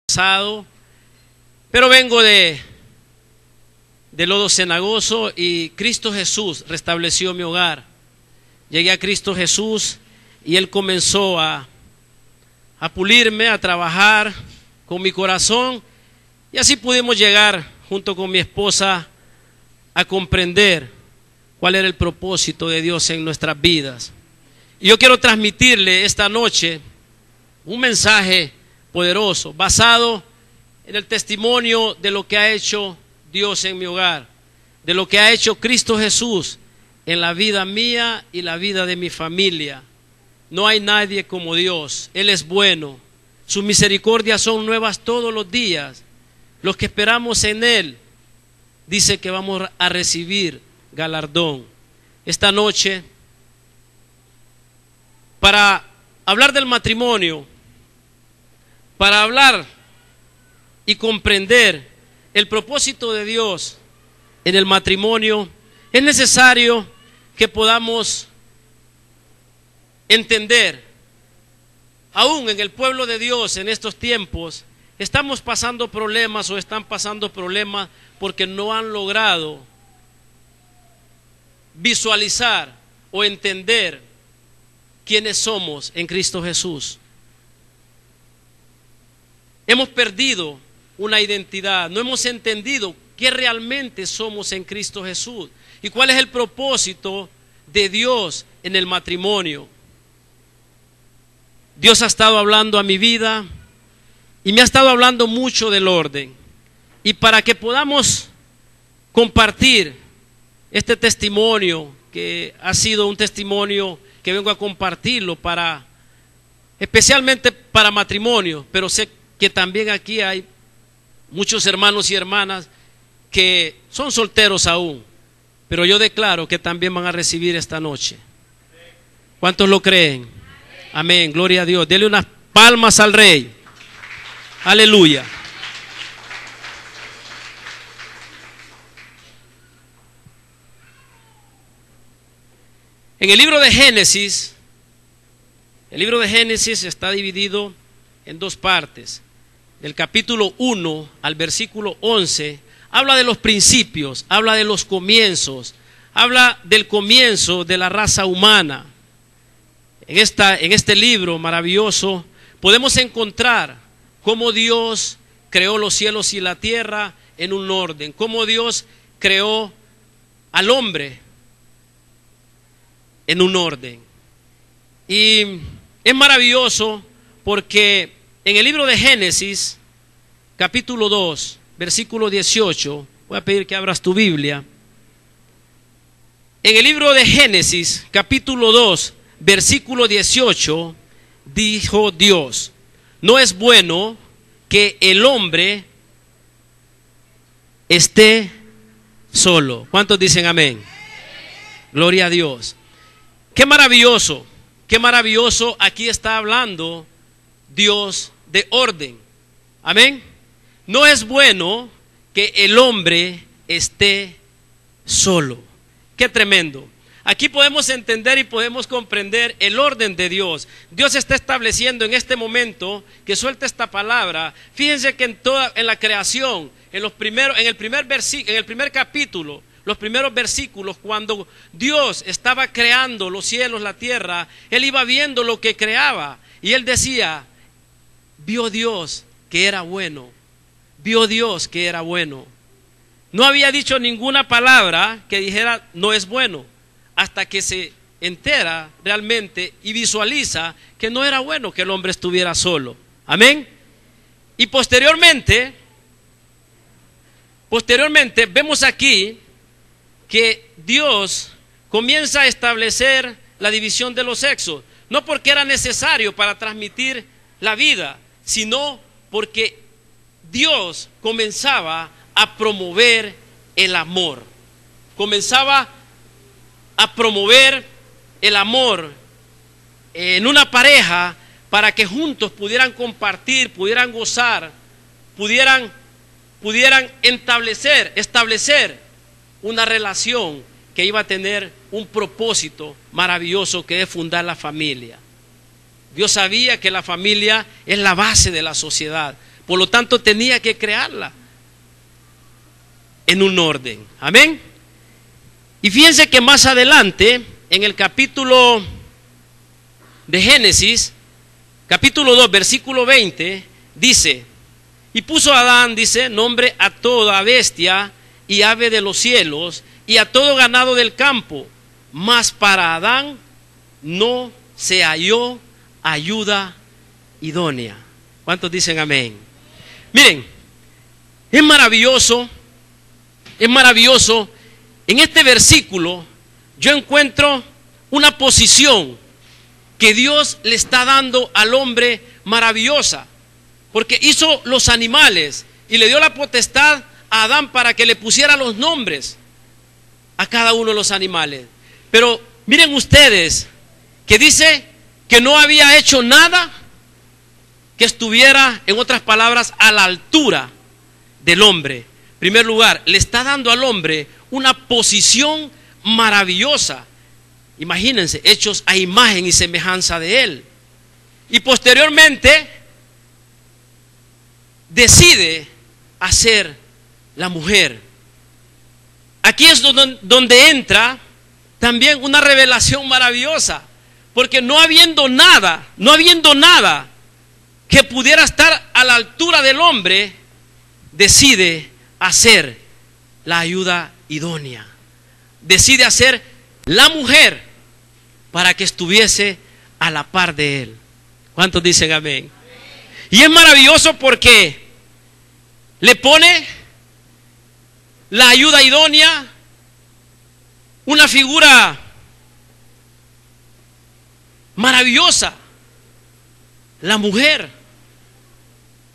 pasado, pero vengo de Lodo Cenagoso y Cristo Jesús restableció mi hogar. Llegué a Cristo Jesús y Él comenzó a pulirme, a trabajar con mi corazón, y así pudimos llegar junto con mi esposa a comprender cuál era el propósito de Dios en nuestras vidas. Y yo quiero transmitirle esta noche un mensaje poderoso, basado en el testimonio de lo que ha hecho Dios en mi hogar, de lo que ha hecho Cristo Jesús en la vida mía y la vida de mi familia. No hay nadie como Dios. Él es bueno, sus misericordias son nuevas todos los días. Los que esperamos en Él, dice que vamos a recibir galardón. Esta noche, para hablar del matrimonio, para hablar y comprender el propósito de Dios en el matrimonio, es necesario que podamos entender, aún en el pueblo de Dios en estos tiempos, estamos pasando problemas o están pasando problemas porque no han logrado visualizar o entender quiénes somos en Cristo Jesús. Hemos perdido una identidad, no hemos entendido qué realmente somos en Cristo Jesús y cuál es el propósito de Dios en el matrimonio. Dios ha estado hablando a mi vida y me ha estado hablando mucho del orden. Y para que podamos compartir este testimonio, que ha sido un testimonio que vengo a compartirlo especialmente para matrimonio, pero sé que también aquí hay muchos hermanos y hermanas que son solteros aún, pero yo declaro que también van a recibir esta noche. ¿Cuántos lo creen? Amén, gloria a Dios. Dele unas palmas al Rey. Aleluya. En el libro de Génesis está dividido en dos partes. Del capítulo 1 al versículo 11, habla de los principios, habla de los comienzos, habla del comienzo de la raza humana. En este libro maravilloso podemos encontrar cómo Dios creó los cielos y la tierra en un orden, cómo Dios creó al hombre en un orden. Y es maravilloso porque en el libro de Génesis, capítulo 2, versículo 18, voy a pedir que abras tu Biblia. En el libro de Génesis, capítulo 2, versículo 18, dijo Dios: no es bueno que el hombre esté solo. ¿Cuántos dicen amén? Gloria a Dios. Qué maravilloso, qué maravilloso. Aquí está hablando Dios de orden. Amén. No es bueno que el hombre esté solo. Qué tremendo. Aquí podemos entender y podemos comprender el orden de Dios. Dios está estableciendo en este momento que suelta esta palabra. Fíjense que en la creación, en el primer capítulo, los primeros versículos, cuando Dios estaba creando los cielos, la tierra, Él iba viendo lo que creaba y Él decía: vio Dios que era bueno, vio Dios que era bueno. No había dicho ninguna palabra que dijera no es bueno, hasta que se entera realmente y visualiza que no era bueno que el hombre estuviera solo. Amén. Y posteriormente vemos aquí que Dios comienza a establecer la división de los sexos, no porque era necesario para transmitir la vida, sino porque Dios comenzaba a promover el amor, comenzaba a promover el amor en una pareja para que juntos pudieran compartir, pudieran gozar, pudieran establecer una relación que iba a tener un propósito maravilloso, que es fundar la familia. Dios sabía que la familia es la base de la sociedad. Por lo tanto, tenía que crearla en un orden. Amén. Y fíjense que más adelante, en el capítulo de Génesis, capítulo 2, versículo 20, dice: y puso Adán, dice, nombre a toda bestia y ave de los cielos y a todo ganado del campo, mas para Adán no se halló ayuda idónea. ¿Cuántos dicen amén? Miren, es maravilloso, en este versículo yo encuentro una posición que Dios le está dando al hombre maravillosa, porque hizo los animales y le dio la potestad a Adán para que le pusiera los nombres a cada uno de los animales. Pero miren ustedes que dice que no había hecho nada que estuviera, en otras palabras, a la altura del hombre. En primer lugar, le está dando al hombre una posición maravillosa. Imagínense, hechos a imagen y semejanza de él. Y posteriormente decide hacer la mujer. Aquí es donde entra también una revelación maravillosa, porque no habiendo nada que pudiera estar a la altura del hombre, decide hacer la ayuda idónea, decide hacer la mujer para que estuviese a la par de él. ¿Cuántos dicen amén? Y es maravilloso porque le pone la ayuda idónea, una figura maravillosa, la mujer.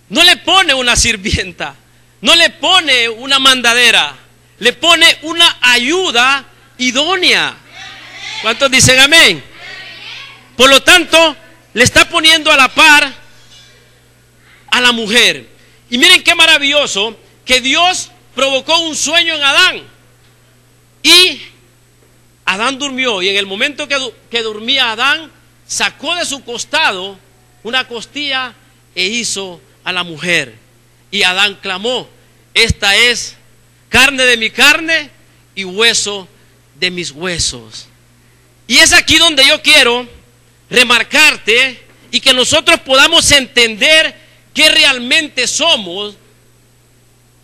No le pone una sirvienta, no le pone una mandadera, le pone una ayuda idónea. ¿Cuántos dicen amén? Por lo tanto, le está poniendo a la par a la mujer. Y miren qué maravilloso que Dios provocó un sueño en Adán. Y Adán durmió, y en el momento que dormía Adán, sacó de su costado una costilla e hizo a la mujer. Y Adán clamó: esta es carne de mi carne y hueso de mis huesos. Y es aquí donde yo quiero remarcarte y que nosotros podamos entender qué realmente somos,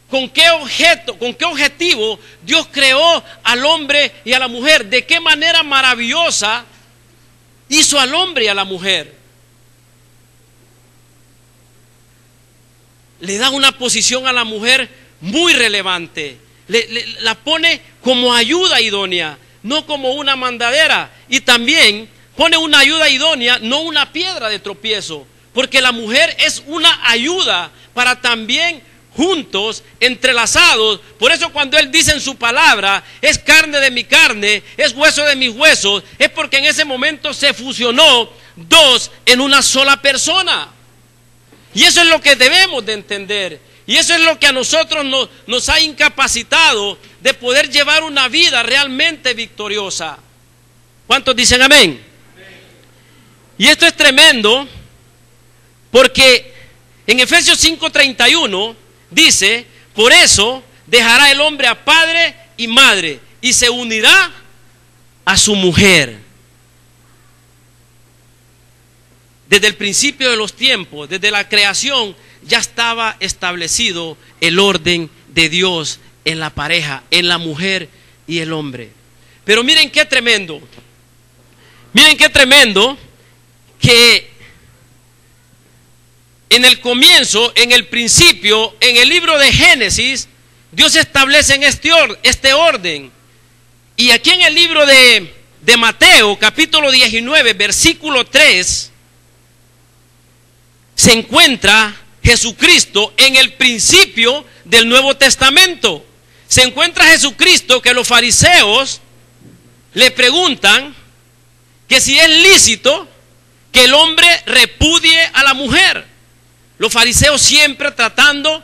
con qué objeto, con qué objetivo Dios creó al hombre y a la mujer, de qué manera maravillosa hizo al hombre y a la mujer. Le da una posición a la mujer muy relevante, la pone como ayuda idónea, no como una mandadera, y también pone una ayuda idónea, no una piedra de tropiezo, porque la mujer es una ayuda para también juntos, entrelazados. Por eso cuando Él dice en su palabra, es carne de mi carne, es hueso de mis huesos, es porque en ese momento se fusionó dos en una sola persona. Y eso es lo que debemos de entender. Y eso es lo que a nosotros nos ha incapacitado de poder llevar una vida realmente victoriosa. ¿Cuántos dicen amén? Y esto es tremendo, porque en Efesios 5:31 dice: por eso dejará el hombre a padre y madre y se unirá a su mujer. Desde el principio de los tiempos, desde la creación, ya estaba establecido el orden de Dios en la pareja, en la mujer y el hombre. Pero miren qué tremendo que en el comienzo, en el principio, en el libro de Génesis, Dios establece en este orden. Y aquí en el libro de Mateo, capítulo 19, versículo 3, se encuentra Jesucristo en el principio del Nuevo Testamento. Se encuentra Jesucristo que los fariseos le preguntan que si es lícito que el hombre repudie a la mujer. Los fariseos siempre tratando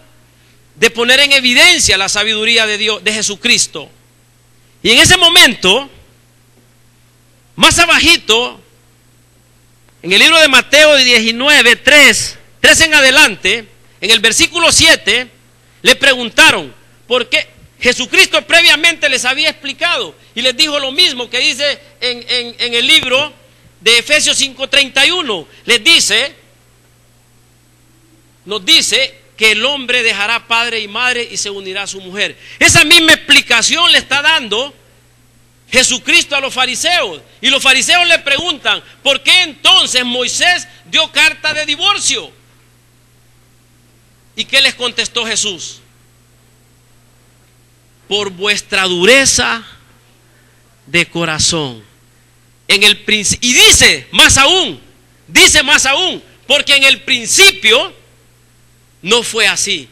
de poner en evidencia la sabiduría de Dios, de Jesucristo. Y en ese momento, más abajito, en el libro de Mateo 19, 3 en adelante, En el versículo 7 le preguntaron por qué. Jesucristo previamente les había explicado y les dijo lo mismo que dice en el libro de Efesios 5:31. Les dice, nos dice que el hombre dejará padre y madre y se unirá a su mujer. Esa misma explicación le está dando Jesucristo a los fariseos. Y los fariseos le preguntan, ¿por qué entonces Moisés dio carta de divorcio? ¿Y qué les contestó Jesús? Por vuestra dureza de corazón. Y dice más aún, porque en el principio no fue así.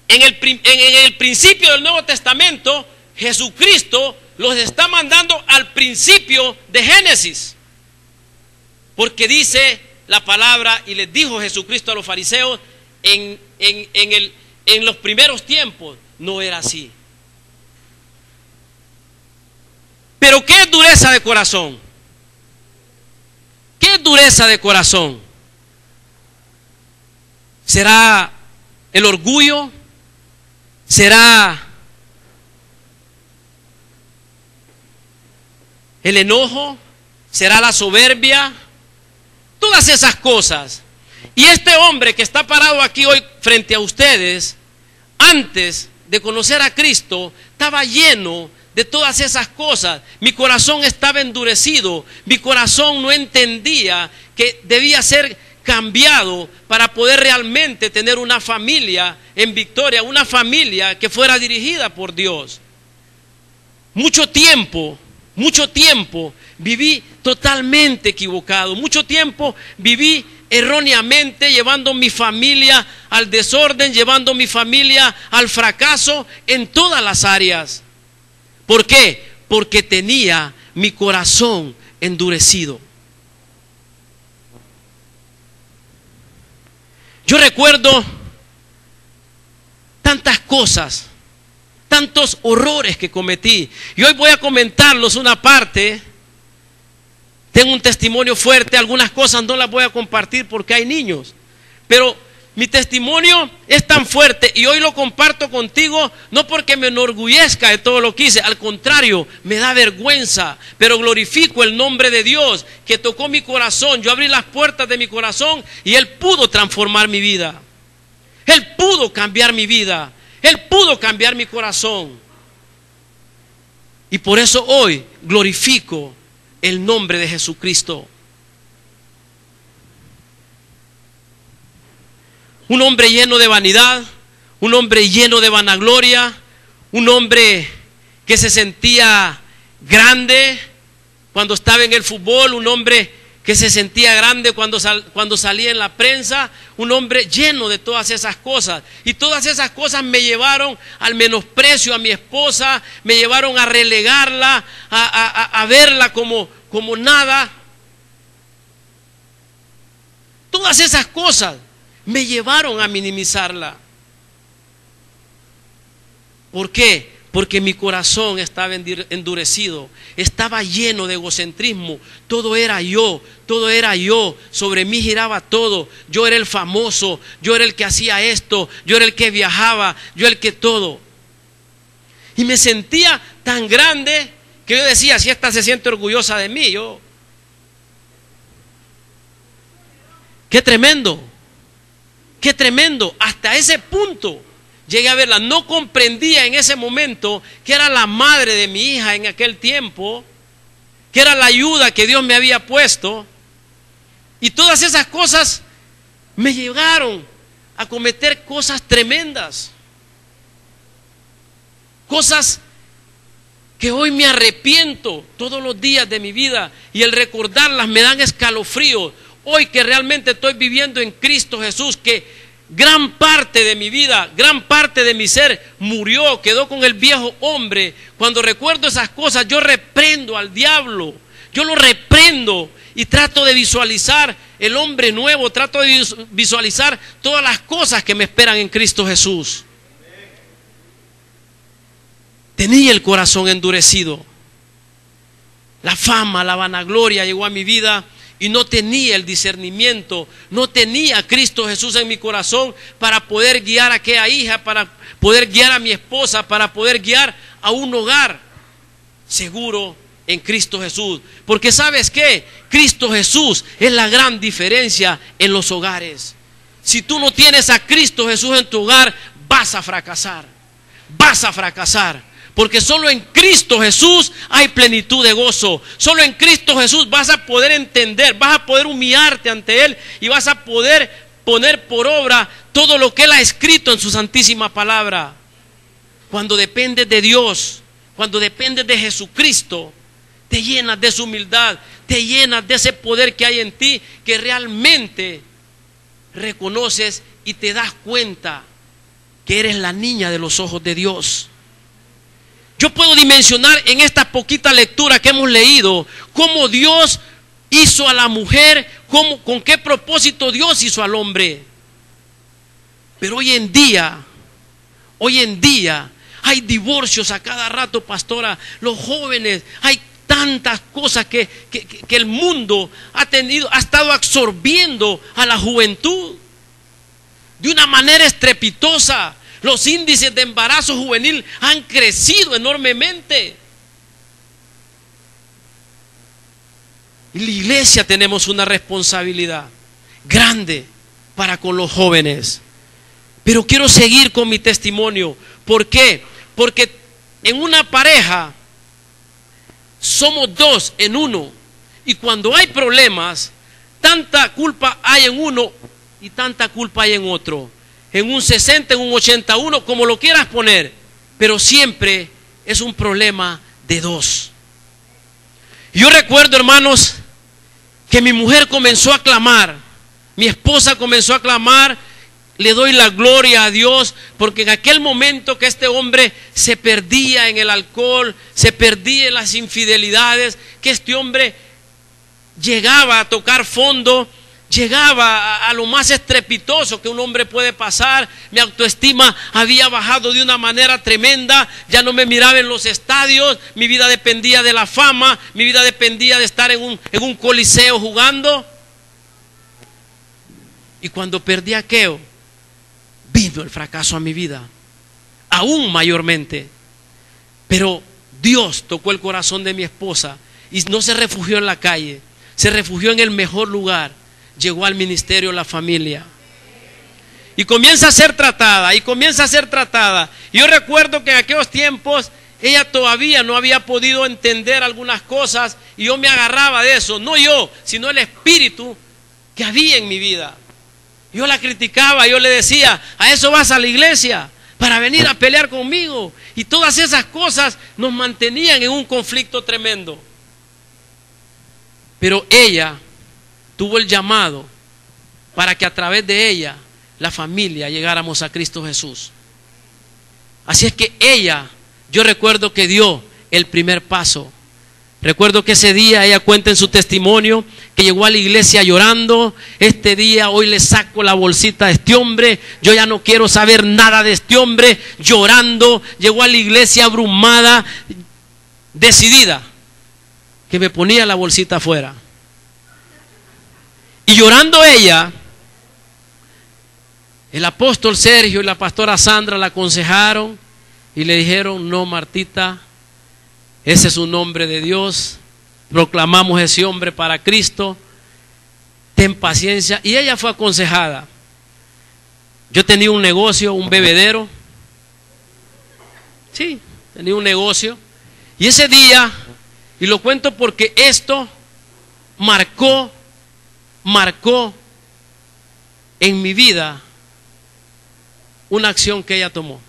En el principio del Nuevo Testamento, Jesucristo los está mandando al principio de Génesis. Porque dice la palabra, y les dijo Jesucristo a los fariseos, en los primeros tiempos no era así. Pero ¿qué es dureza de corazón? ¿Qué es dureza de corazón? ¿Será el orgullo? ¿Será el enojo? ¿Será la soberbia? Todas esas cosas. Y este hombre que está parado aquí hoy frente a ustedes, antes de conocer a Cristo, estaba lleno de todas esas cosas. Mi corazón estaba endurecido. Mi corazón no entendía que debía ser cambiado para poder realmente tener una familia en victoria, una familia que fuera dirigida por Dios. Mucho tiempo viví totalmente equivocado. Mucho tiempo viví erróneamente, llevando mi familia al desorden, llevando mi familia al fracaso en todas las áreas. ¿Por qué? Porque tenía mi corazón endurecido. Yo recuerdo tantas cosas, tantos horrores que cometí. Y hoy voy a comentarlos una parte. Tengo un testimonio fuerte, algunas cosas no las voy a compartir porque hay niños. Pero mi testimonio es tan fuerte y hoy lo comparto contigo no porque me enorgullezca de todo lo que hice, al contrario, me da vergüenza, pero glorifico el nombre de Dios que tocó mi corazón. Yo abrí las puertas de mi corazón y Él pudo transformar mi vida. Él pudo cambiar mi vida. Él pudo cambiar mi corazón. Y por eso hoy glorifico el nombre de Jesucristo. Un hombre lleno de vanidad, un hombre lleno de vanagloria, un hombre que se sentía grande cuando estaba en el fútbol, un hombre que se sentía grande cuando salía en la prensa, un hombre lleno de todas esas cosas. Y todas esas cosas me llevaron al menosprecio a mi esposa, me llevaron a relegarla, a verla como nada. Todas esas cosas me llevaron a minimizarla. ¿Por qué? Porque mi corazón estaba endurecido, estaba lleno de egocentrismo. Todo era yo, sobre mí giraba todo. Yo era el famoso, yo era el que hacía esto, yo era el que viajaba, yo era el que todo. Y me sentía tan grande que yo decía, si esta se siente orgullosa de mí, yo. ¡Qué tremendo! ¡Qué tremendo! Hasta ese punto llegué a verla. No comprendía en ese momento que era la madre de mi hija en aquel tiempo, que era la ayuda que Dios me había puesto. Y todas esas cosas me llegaron a cometer cosas tremendas. Cosas que hoy me arrepiento todos los días de mi vida. Y el recordarlas me dan escalofríos. Hoy que realmente estoy viviendo en Cristo Jesús, que gran parte de mi vida, gran parte de mi ser murió, quedó con el viejo hombre. Cuando recuerdo esas cosas, yo reprendo al diablo, yo lo reprendo y trato de visualizar el hombre nuevo, trato de visualizar todas las cosas que me esperan en Cristo Jesús. Tenía el corazón endurecido. La fama, la vanagloria llegó a mi vida y no tenía el discernimiento, no tenía a Cristo Jesús en mi corazón para poder guiar a aquella hija, para poder guiar a mi esposa, para poder guiar a un hogar seguro en Cristo Jesús. Porque ¿sabes qué? Cristo Jesús es la gran diferencia en los hogares. Si tú no tienes a Cristo Jesús en tu hogar, vas a fracasar. Vas a fracasar. Porque solo en Cristo Jesús hay plenitud de gozo. Solo en Cristo Jesús vas a poder entender, vas a poder humillarte ante Él y vas a poder poner por obra todo lo que Él ha escrito en su santísima palabra. Cuando dependes de Dios, cuando dependes de Jesucristo, te llenas de su humildad, te llenas de ese poder que hay en ti, que realmente reconoces y te das cuenta que eres la niña de los ojos de Dios. Yo puedo dimensionar en esta poquita lectura que hemos leído cómo Dios hizo a la mujer, con qué propósito Dios hizo al hombre. Pero hoy en día hay divorcios a cada rato, pastora. Los jóvenes, hay tantas cosas que el mundo ha estado absorbiendo a la juventud de una manera estrepitosa. Los índices de embarazo juvenil han crecido enormemente. Y la iglesia tenemos una responsabilidad grande para con los jóvenes. Pero quiero seguir con mi testimonio. ¿Por qué? Porque en una pareja somos dos en uno. Y cuando hay problemas, tanta culpa hay en uno y tanta culpa hay en otro. En un 60, en un 81, como lo quieras poner. Pero siempre es un problema de dos. Yo recuerdo, hermanos, que mi mujer comenzó a clamar. Mi esposa comenzó a clamar. Le doy la gloria a Dios, porque en aquel momento que este hombre se perdía en el alcohol, se perdía en las infidelidades, que este hombre llegaba a tocar fondo, llegaba a lo más estrepitoso que un hombre puede pasar. Mi autoestima había bajado de una manera tremenda. Ya no me miraba en los estadios. Mi vida dependía de la fama. Mi vida dependía de estar en un coliseo jugando. Y cuando perdí aquello, vino el fracaso a mi vida, aún mayormente. Pero Dios tocó el corazón de mi esposa y no se refugió en la calle, se refugió en el mejor lugar. Llegó al ministerio La Familia y comienza a ser tratada, Yo recuerdo que en aquellos tiempos ella todavía no había podido entender algunas cosas y yo me agarraba de eso, no yo, sino el espíritu que había en mi vida. Yo la criticaba, yo le decía: a eso vas a la iglesia, para venir a pelear conmigo. Y todas esas cosas nos mantenían en un conflicto tremendo. Pero ella tuvo el llamado para que a través de ella, la familia, llegáramos a Cristo Jesús. Así es que yo recuerdo que dio el primer paso. Recuerdo que ese día ella cuenta en su testimonio que llegó a la iglesia llorando. Este día, hoy le saco la bolsita de este hombre, yo ya no quiero saber nada de este hombre. Llorando, llegó a la iglesia abrumada, decidida que me ponía la bolsita afuera. Y llorando ella, el apóstol Sergio y la pastora Sandra la aconsejaron y le dijeron: no, Martita, ese es un hombre de Dios, proclamamos ese hombre para Cristo, ten paciencia. Y ella fue aconsejada. Yo tenía un negocio, un bebedero. Sí, tenía un negocio. Y ese día, y lo cuento porque esto marcó en mi vida una acción que ella tomó.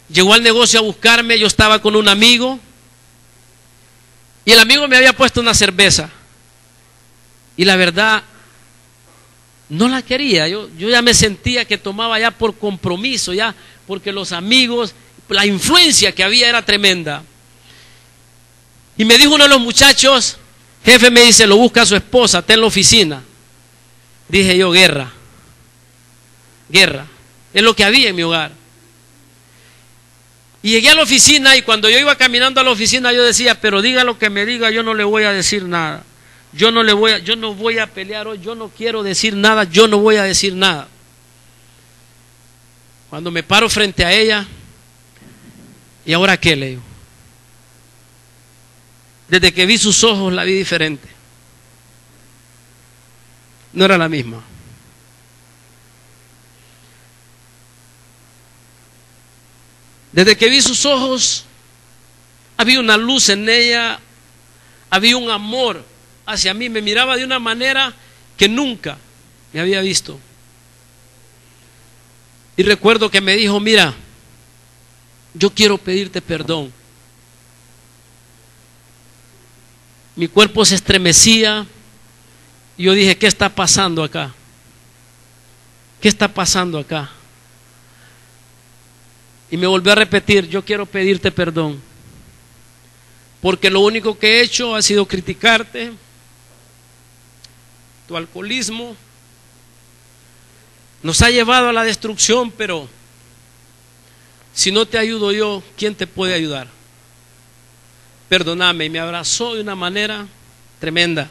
Llegó al negocio a buscarme, yo estaba con un amigo y el amigo me había puesto una cerveza y la verdad no la quería. Yo ya me sentía que tomaba ya por compromiso, ya, porque los amigos, la influencia que había era tremenda. Y me dijo uno de los muchachos: jefe, me dice, lo busca a su esposa, está en la oficina. Dije yo: guerra, es lo que había en mi hogar. Y llegué a la oficina y cuando yo iba caminando a la oficina yo decía: pero diga lo que me diga, yo no le voy a decir nada, yo no voy a pelear hoy, yo no quiero decir nada, yo no voy a decir nada. Cuando me paro frente a ella, ¿y ahora qué le digo? Desde que vi sus ojos la vi diferente. No era la misma. Desde que vi sus ojos, había una luz en ella, había un amor hacia mí, me miraba de una manera que nunca me había visto. Y recuerdo que me dijo, mira, yo quiero pedirte perdón. Mi cuerpo se estremecía y yo dije, ¿qué está pasando acá? ¿Qué está pasando acá? Y me volvió a repetir, yo quiero pedirte perdón, porque lo único que he hecho ha sido criticarte, tu alcoholismo nos ha llevado a la destrucción, pero si no te ayudo yo, ¿quién te puede ayudar? Perdóname. Y me abrazó de una manera tremenda.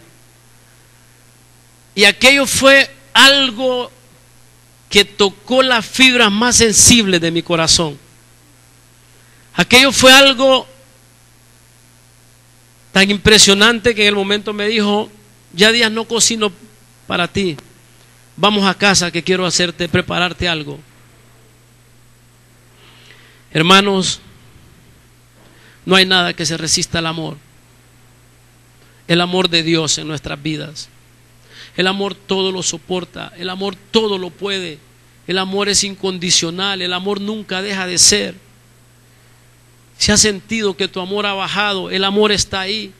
Y aquello fue algo que tocó las fibras más sensibles de mi corazón. Aquello fue algo tan impresionante que en el momento me dijo, ya días no cocino para ti, vamos a casa que quiero prepararte algo. Hermanos, no hay nada que se resista al amor. El amor de Dios en nuestras vidas. El amor todo lo soporta, el amor todo lo puede, el amor es incondicional, el amor nunca deja de ser. Si has sentido que tu amor ha bajado, el amor está ahí.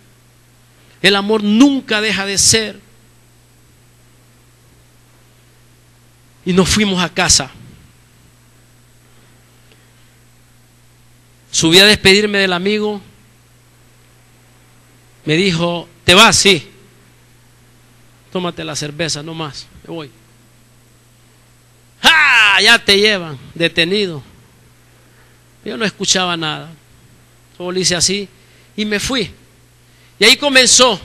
El amor nunca deja de ser. Y nos fuimos a casa. Subí a despedirme del amigo. Me dijo, ¿te vas? Sí. Tómate la cerveza, no más, me voy. ¡Ah! Ya te llevan, detenido. Yo no escuchaba nada. Solo hice así y me fui. Y ahí comenzó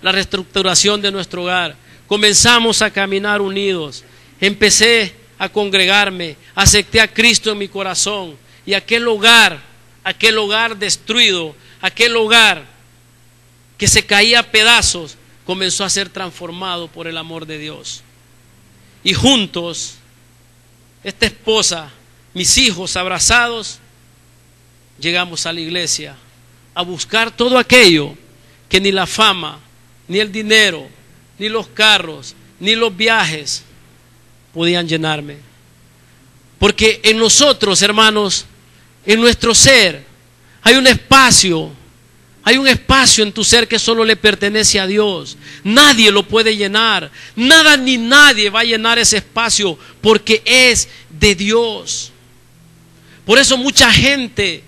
la reestructuración de nuestro hogar. Comenzamos a caminar unidos. Empecé a congregarme, acepté a Cristo en mi corazón. Y aquel hogar destruido, aquel hogar que se caía a pedazos, comenzó a ser transformado por el amor de Dios. Y juntos, esta esposa, mis hijos abrazados, llegamos a la iglesia a buscar todo aquello que ni la fama, ni el dinero, ni los carros, ni los viajes podían llenarme. Porque en nosotros, hermanos, en nuestro ser, hay un espacio en tu ser que solo le pertenece a Dios. Nadie lo puede llenar. Nada ni nadie va a llenar ese espacio porque es de Dios. Por eso mucha gente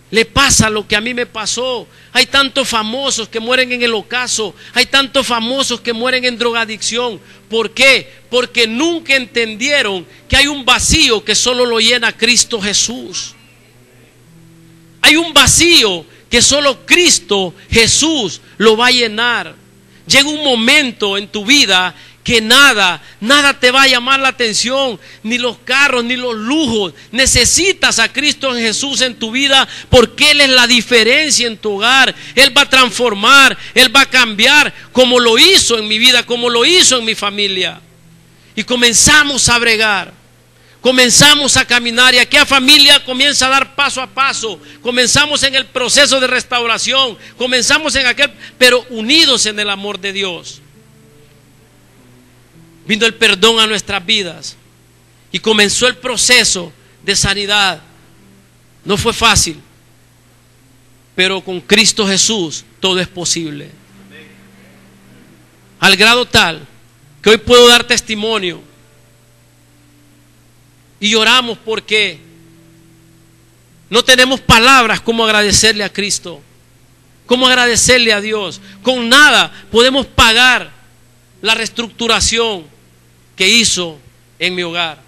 le pasa lo que a mí me pasó. Hay tantos famosos que mueren en el ocaso. Hay tantos famosos que mueren en drogadicción. ¿Por qué? Porque nunca entendieron que hay un vacío que solo lo llena Cristo Jesús. Hay un vacío que solo Cristo Jesús lo va a llenar. Llega un momento en tu vida que nada te va a llamar la atención, ni los carros, ni los lujos. Necesitas a Cristo Jesús en tu vida porque Él es la diferencia en tu hogar. Él va a transformar, Él va a cambiar, como lo hizo en mi vida, como lo hizo en mi familia. Y comenzamos a bregar. Comenzamos a caminar y aquella familia comienza a dar paso a paso. Comenzamos en el proceso de restauración. Comenzamos en aquel, pero unidos en el amor de Dios. Vino el perdón a nuestras vidas y comenzó el proceso de sanidad. No fue fácil, pero con Cristo Jesús todo es posible. Al grado tal que hoy puedo dar testimonio. Y lloramos porque no tenemos palabras como agradecerle a Cristo, como agradecerle a Dios. Con nada podemos pagar la reestructuración que hizo en mi hogar.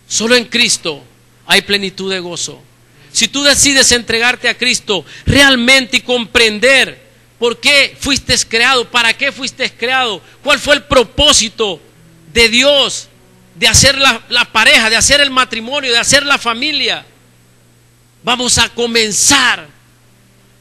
Solo en Cristo hay plenitud de gozo. si tú decides entregarte a Cristo realmente y comprender por qué fuiste creado, para qué fuiste creado, cuál fue el propósito de Dios de hacer la pareja, de hacer el matrimonio, de hacer la familia, vamos a comenzar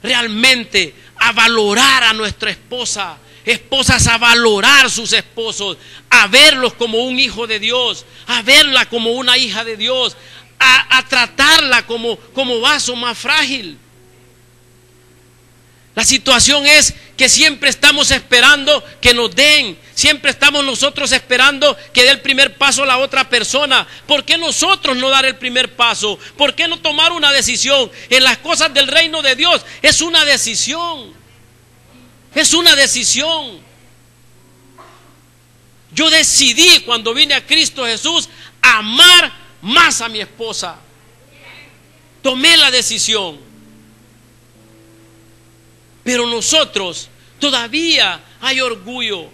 realmente a valorar a nuestra esposa, esposas a valorar sus esposos, a verlos como un hijo de Dios, a verla como una hija de Dios, a tratarla como vaso más frágil. La situación es que siempre estamos esperando que nos den, siempre estamos nosotros esperando que dé el primer paso la otra persona. ¿Por qué nosotros no dar el primer paso? ¿Por qué no tomar una decisión? En las cosas del reino de Dios es una decisión. Es una decisión. Yo decidí cuando vine a Cristo Jesús amar más a mi esposa. Tomé la decisión. Pero nosotros todavía hay orgullo.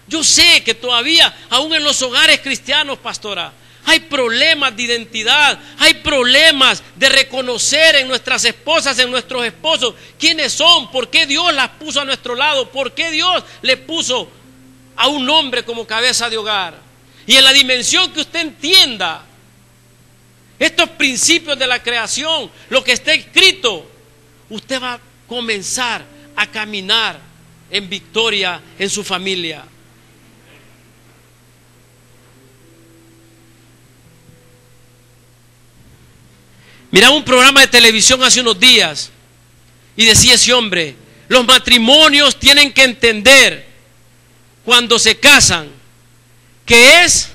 Yo sé que todavía, aún en los hogares cristianos, pastora, hay problemas de identidad, hay problemas de reconocer en nuestras esposas, en nuestros esposos, quiénes son, por qué Dios las puso a nuestro lado, por qué Dios le puso a un hombre como cabeza de hogar. Y en la dimensión que usted entienda estos principios de la creación, lo que está escrito, usted va a comenzar a caminar en victoria en su familia. Miraba un programa de televisión hace unos días y decía ese hombre: los matrimonios tienen que entender cuando se casan que es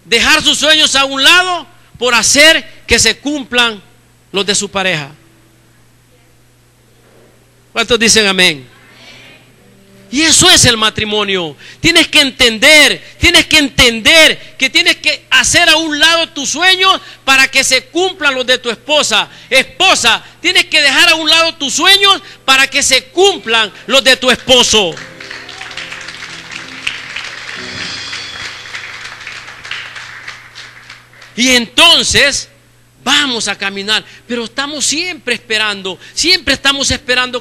dejar sus sueños a un lado por hacer que se cumplan los de su pareja. ¿Cuántos dicen amén? Y eso es el matrimonio. Tienes que entender que tienes que hacer a un lado tus sueños para que se cumplan los de tu esposa. Esposa, tienes que dejar a un lado tus sueños para que se cumplan los de tu esposo. Y entonces vamos a caminar, pero estamos siempre esperando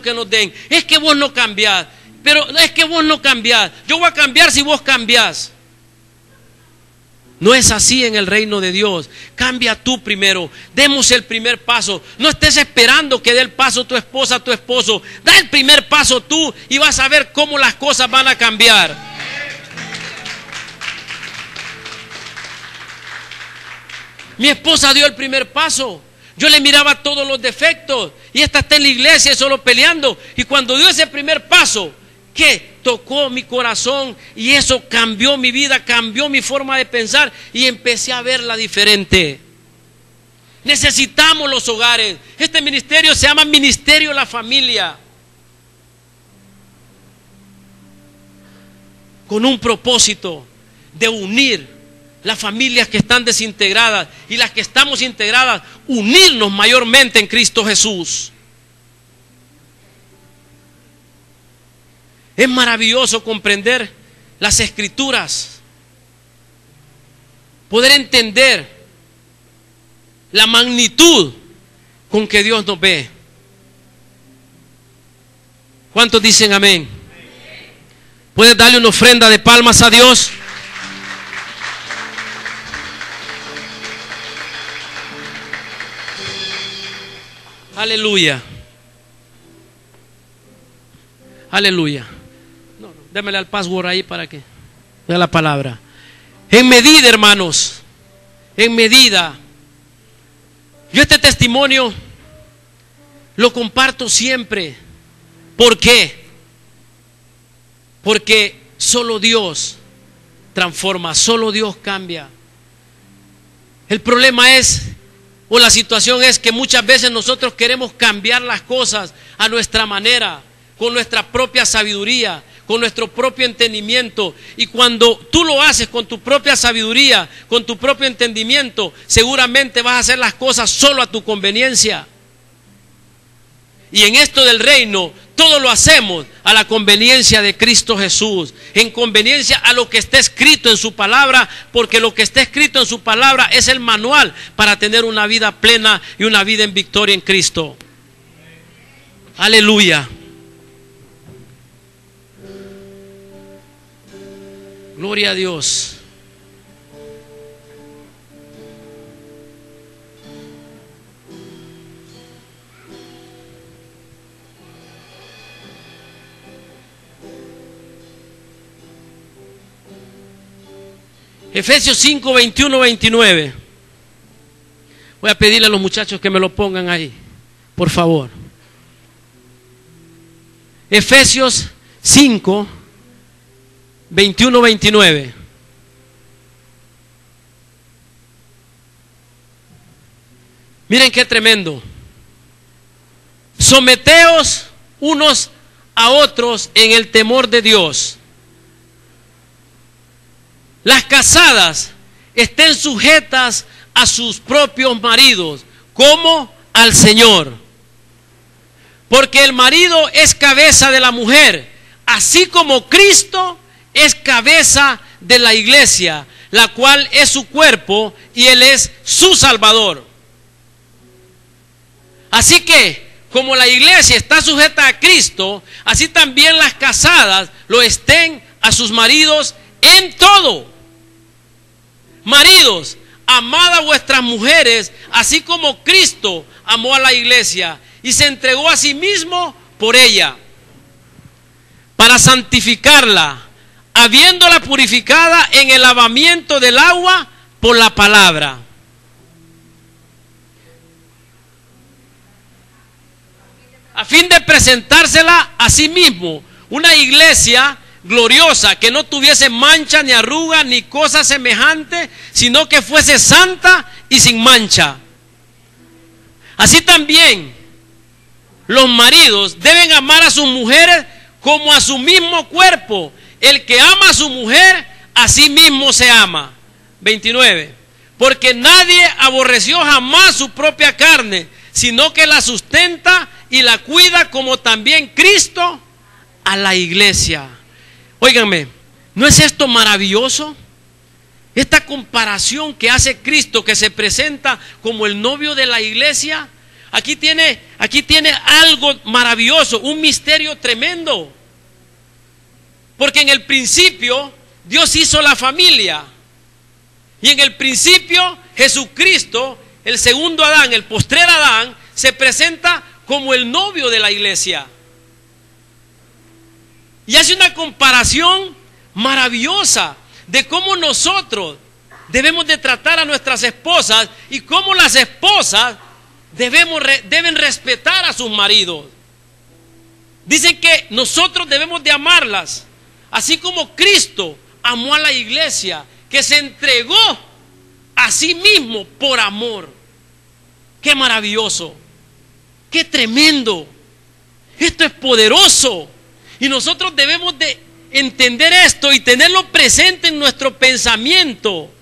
que nos den. Es que vos no cambiás, pero es que vos no cambiás. Yo voy a cambiar si vos cambiás. No es así en el reino de Dios. Cambia tú primero, demos el primer paso. No estés esperando que dé el paso tu esposa, tu esposo. Da el primer paso tú y vas a ver cómo las cosas van a cambiar. Mi esposa dio el primer paso. Yo le miraba todos los defectos y esta está en la iglesia solo peleando. Y cuando dio ese primer paso, que tocó mi corazón y eso cambió mi vida, cambió mi forma de pensar y empecé a verla diferente. Necesitamos los hogares. Este ministerio se llama Ministerio de la Familia, con un propósito de unir las familias que están desintegradas y las que estamos integradas, unirnos mayormente en Cristo Jesús. Es maravilloso comprender las Escrituras, poder entender la magnitud con que Dios nos ve. ¿Cuántos dicen amén? ¿Puedes darle una ofrenda de palmas a Dios? Aleluya. Aleluya. No, démele al password ahí para que vea la palabra. En medida, hermanos, en medida. Yo este testimonio lo comparto siempre. ¿Por qué? Porque solo Dios transforma, solo Dios cambia. El problema es, o la situación es que muchas veces nosotros queremos cambiar las cosas a nuestra manera, con nuestra propia sabiduría, con nuestro propio entendimiento. Y cuando tú lo haces con tu propia sabiduría, con tu propio entendimiento, seguramente vas a hacer las cosas solo a tu conveniencia. Y en esto del reino, Todo lo hacemos a la conveniencia de Cristo Jesús, en conveniencia a lo que está escrito en su palabra, porque lo que está escrito en su palabra es el manual para tener una vida plena y una vida en victoria en Cristo. Aleluya. Gloria a Dios. Efesios 5, 21, 29. Voy a pedirle a los muchachos que me lo pongan ahí, por favor. Efesios 5, 21, 29. Miren qué tremendo. Someteos unos a otros en el temor de Dios. Las casadas estén sujetas a sus propios maridos, como al Señor. Porque el marido es cabeza de la mujer, así como Cristo es cabeza de la iglesia, la cual es su cuerpo y Él es su Salvador. Así que, como la iglesia está sujeta a Cristo, así también las casadas lo estén a sus maridos en todo. Maridos, amad a vuestras mujeres, así como Cristo amó a la iglesia y se entregó a sí mismo por ella, para santificarla, habiéndola purificada en el lavamiento del agua por la palabra. A fin de presentársela a sí mismo, una iglesia gloriosa, que no tuviese mancha ni arruga ni cosa semejante, sino que fuese santa y sin mancha. Así también los maridos deben amar a sus mujeres como a su mismo cuerpo. El que ama a su mujer, a sí mismo se ama. 29. Porque nadie aborreció jamás su propia carne, sino que la sustenta y la cuida, como también Cristo a la iglesia. Óiganme, ¿no es esto maravilloso? Esta comparación que hace Cristo, que se presenta como el novio de la iglesia. Aquí tiene algo maravilloso, un misterio tremendo. Porque en el principio Dios hizo la familia. Y en el principio Jesucristo, el segundo Adán, el postrer Adán, se presenta como el novio de la iglesia. Y hace una comparación maravillosa de cómo nosotros debemos de tratar a nuestras esposas y cómo las esposas deben respetar a sus maridos. Dicen que nosotros debemos de amarlas, así como Cristo amó a la iglesia, que se entregó a sí mismo por amor. ¡Qué maravilloso! ¡Qué tremendo! Esto es poderoso. Y nosotros debemos de entender esto y tenerlo presente en nuestro pensamiento,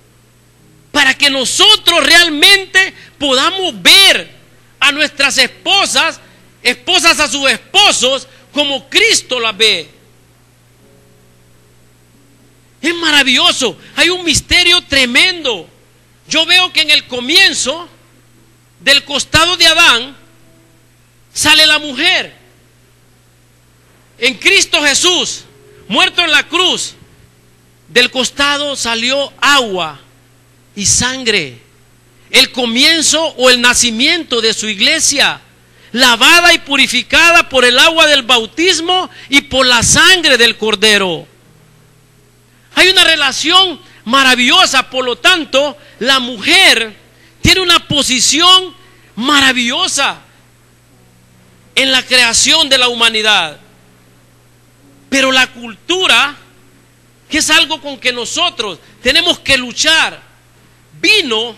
para que nosotros realmente podamos ver a nuestras esposas a sus esposos, como Cristo las ve. Es maravilloso. Hay un misterio tremendo. Yo veo que en el comienzo, del costado de Adán, sale la mujer. En Cristo Jesús, muerto en la cruz, del costado salió agua y sangre. El comienzo o el nacimiento de su iglesia, lavada y purificada por el agua del bautismo y por la sangre del Cordero. Hay una relación maravillosa. Por lo tanto, la mujer tiene una posición maravillosa en la creación de la humanidad. Pero la cultura, que es algo con que nosotros tenemos que luchar, vino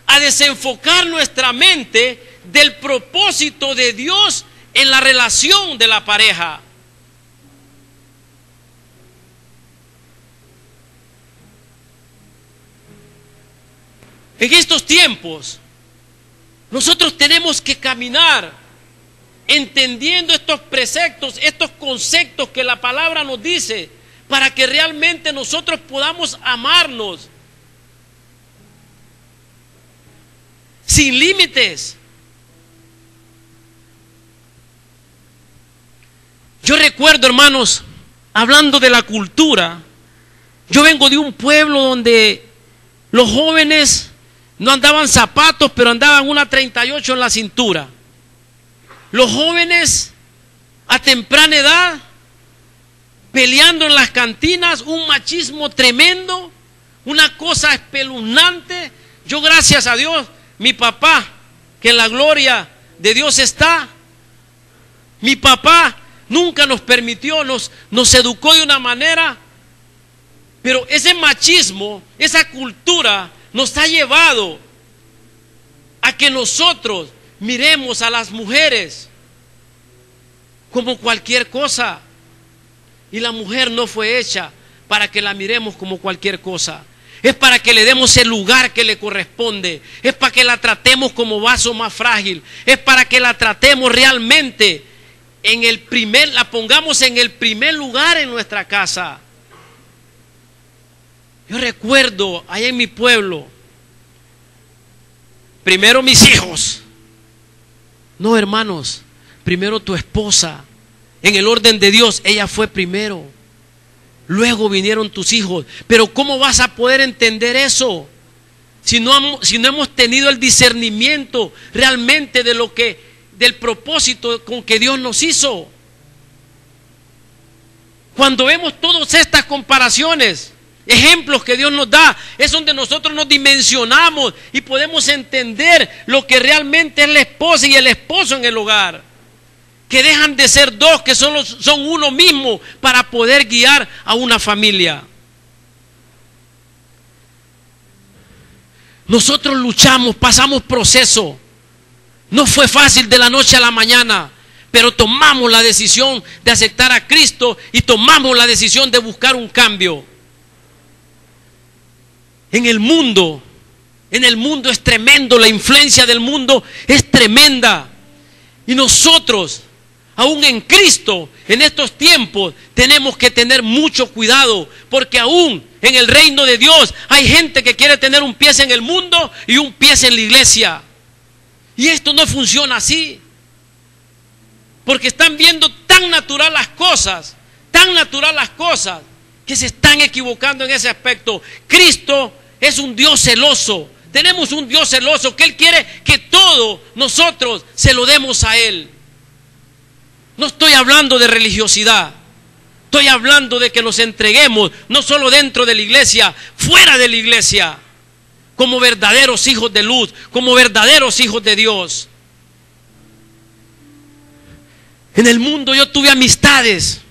a desenfocar nuestra mente del propósito de Dios en la relación de la pareja. En estos tiempos, nosotros tenemos que caminar entendiendo estos preceptos, estos conceptos que la palabra nos dice, para que realmente nosotros podamos amarnos sin límites. Yo recuerdo, hermanos, hablando de la cultura, yo vengo de un pueblo donde los jóvenes no andaban zapatos, pero andaban una 38 en la cintura. Los jóvenes a temprana edad peleando en las cantinas, un machismo tremendo, una cosa espeluznante. Yo, gracias a Dios, mi papá, que en la gloria de Dios está, mi papá nunca nos permitió, nos educó de una manera, pero ese machismo, esa cultura nos ha llevado a que nosotros miremos a las mujeres como cualquier cosa. Y la mujer no fue hecha para que la miremos como cualquier cosa. Es para que le demos el lugar que le corresponde. Es para que la tratemos como vaso más frágil. Es para que la tratemos realmente la pongamos en el primer lugar en nuestra casa. Yo recuerdo allá en mi pueblo, primero mis hijos. No, hermanos, primero tu esposa. En el orden de Dios, ella fue primero. Luego vinieron tus hijos. Pero ¿cómo vas a poder entender eso? Si no hemos tenido el discernimiento realmente del propósito con que Dios nos hizo. Cuando vemos todas estas comparaciones, ejemplos que Dios nos da, es donde nosotros nos dimensionamos y podemos entender lo que realmente es la esposa y el esposo en el hogar, que dejan de ser dos, que son uno mismo para poder guiar a una familia. Nosotros luchamos, pasamos proceso. No fue fácil de la noche a la mañana, pero tomamos la decisión de aceptar a Cristo y tomamos la decisión de buscar un cambio. En el mundo es tremendo, la influencia del mundo es tremenda. Y nosotros, aún en Cristo, en estos tiempos, tenemos que tener mucho cuidado, porque aún en el reino de Dios hay gente que quiere tener un pie en el mundo y un pie en la iglesia. Y esto no funciona así, porque están viendo tan natural las cosas, que se están equivocando en ese aspecto. Cristo es un Dios celoso. Tenemos un Dios celoso que Él quiere que todo nosotros se lo demos a Él. No estoy hablando de religiosidad, estoy hablando de que nos entreguemos, no solo dentro de la iglesia, fuera de la iglesia, como verdaderos hijos de luz, como verdaderos hijos de Dios. En el mundo yo tuve amistades.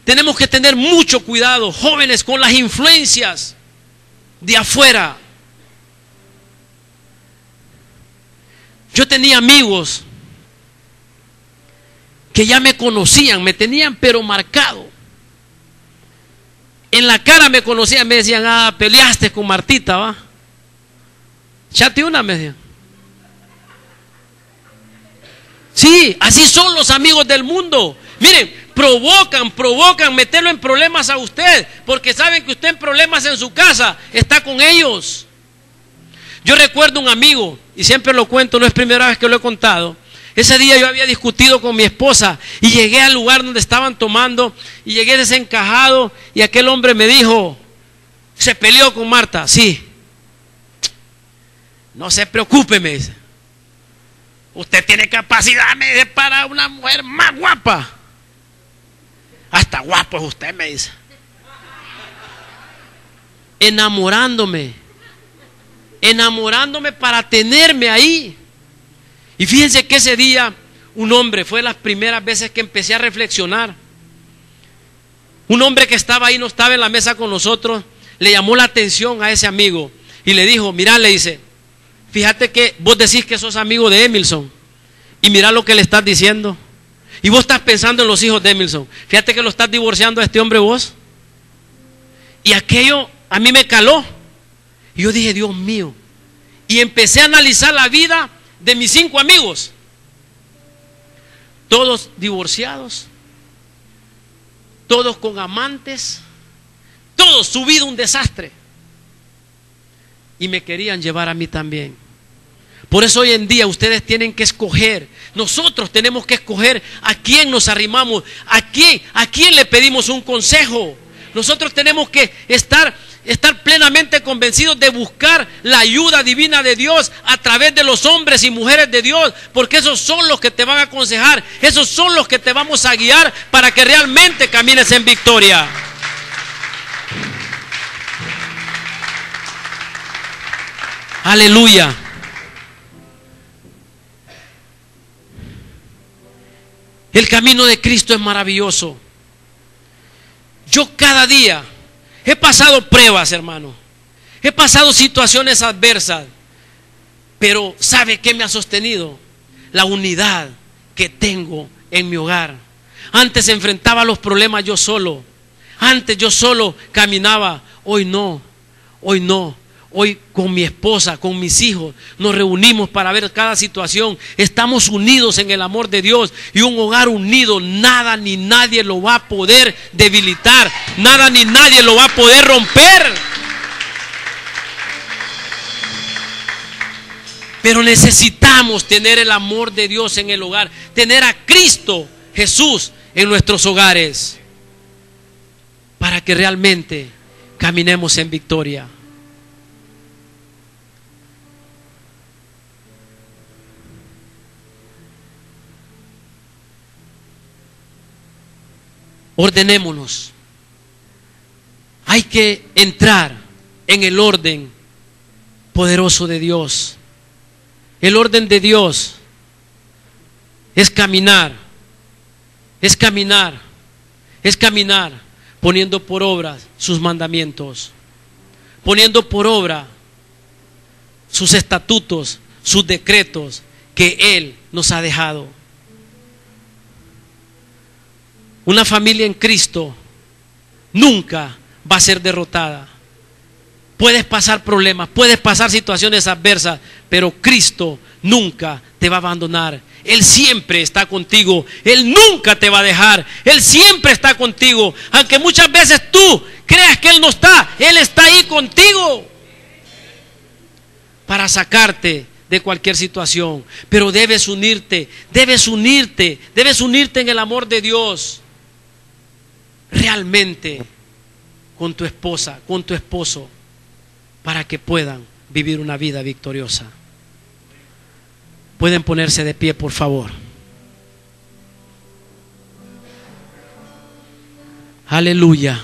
Tenemos que tener mucho cuidado, jóvenes, con las influencias de afuera. Yo tenía amigos que ya me conocían, me tenían pero marcado. En la cara me conocían, me decían, peleaste con Martita, ¿va? Chate una, me decían. Sí, así son los amigos del mundo. Miren, provocan meterlo en problemas a usted, porque saben que usted en problemas en su casa está con ellos. Yo recuerdo un amigo, y siempre lo cuento, no es primera vez que lo he contado. Ese día yo había discutido con mi esposa y llegué al lugar donde estaban tomando y llegué desencajado y aquel hombre me dijo, ¿se peleó con Marta? Sí. No se preocupe, me dice. Usted tiene capacidad, me dice, para una mujer más guapa. Hasta guapo es usted, me dice. Enamorándome para tenerme ahí. Y fíjense que ese día un hombre, fue las primeras veces que empecé a reflexionar. Un hombre que estaba ahí, no estaba en la mesa con nosotros, le llamó la atención a ese amigo y le dijo, mirá, le dice, fíjate que vos decís que sos amigo de Emilson y mirá lo que le estás diciendo. Y vos estás pensando en los hijos de Emilson. Fíjate que lo estás divorciando a este hombre vos. Y aquello a mí me caló. Y yo dije, Dios mío. Y empecé a analizar la vida de mis 5 amigos, todos divorciados, todos con amantes, todos su vida un desastre. Y me querían llevar a mí también. Por eso hoy en día ustedes tienen que escoger. Nosotros tenemos que escoger a quién nos arrimamos, a quién le pedimos un consejo. Nosotros tenemos que estar plenamente convencidos de buscar la ayuda divina de Dios a través de los hombres y mujeres de Dios, porque esos son los que te van a aconsejar, esos son los que te vamos a guiar para que realmente camines en victoria. Aleluya. El camino de Cristo es maravilloso. Yo cada día he pasado pruebas, hermano. He pasado situaciones adversas. Pero ¿sabe qué me ha sostenido? La unidad que tengo en mi hogar. Antes enfrentaba los problemas yo solo. Antes yo solo caminaba. Hoy no. Hoy no. Hoy con mi esposa, con mis hijos, nos reunimos para ver cada situación. Estamos unidos en el amor de Dios. Y un hogar unido, nada ni nadie lo va a poder debilitar. Nada ni nadie lo va a poder romper. Pero necesitamos tener el amor de Dios en el hogar. Tener a Cristo Jesús en nuestros hogares. Para que realmente caminemos en victoria. Ordenémonos. Hay que entrar en el orden poderoso de Dios. El orden de Dios es caminar, poniendo por obra sus mandamientos, poniendo por obra sus estatutos, sus decretos que Él nos ha dejado. Una familia en Cristo nunca va a ser derrotada. Puedes pasar problemas, puedes pasar situaciones adversas, pero Cristo nunca te va a abandonar. Él siempre está contigo. Él nunca te va a dejar. Él siempre está contigo. Aunque muchas veces tú creas que Él no está, Él está ahí contigo para sacarte de cualquier situación. Pero debes unirte en el amor de Dios. Realmente con tu esposa, con tu esposo, para que puedan vivir una vida victoriosa. Pueden ponerse de pie, por favor. Aleluya.